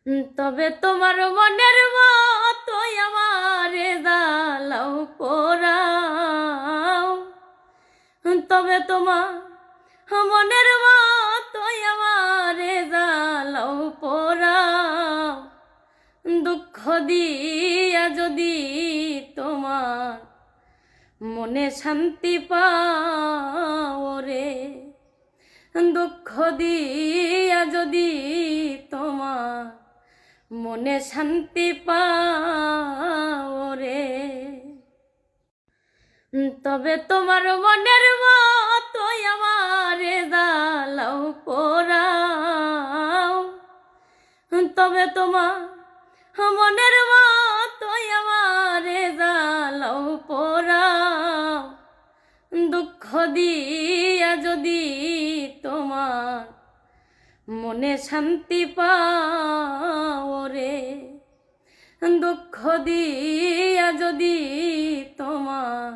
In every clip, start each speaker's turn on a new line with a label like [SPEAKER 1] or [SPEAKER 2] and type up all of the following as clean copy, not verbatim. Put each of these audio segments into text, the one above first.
[SPEAKER 1] তবে তোমার মনের মতোই আমারে জ্বালাও পোড়াও, তবে তোমার মনের মতোই আমারে জ্বালাও পোড়াও। দুঃখ দিয়া যদি তোমার মনে শান্তি পাও রে, দুঃখ দিয়া যদি তোমার মনে শান্তি পাও রে, তবে তোমার মনের মতোই আমারে জ্বালাও পোড়াও, তবে তোমার মনের মতোই আমারে জ্বালাও পোড়াও। দুঃখ দিয়া যদি তোমার মনে শান্তি পাও রে, দুঃখ দিয়া যদি তোমার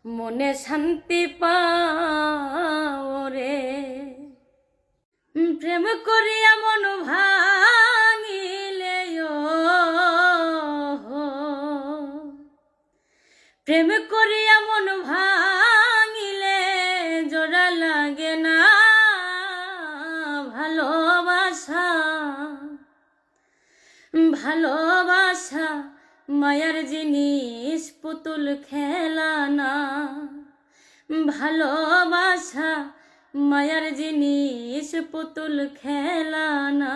[SPEAKER 1] মনে শান্তি পাও রে। প্রেম করিয়া মন ভাঙিলে প্রেম করিয়া মন ভাঙিলে জোড়া লাগে না ভালোবাসা, ভালোবাসা মায়ার জিনিস পুতুল খেলা না, ভালোবাসা মায়ার জিনিস পুতুল খেলা না।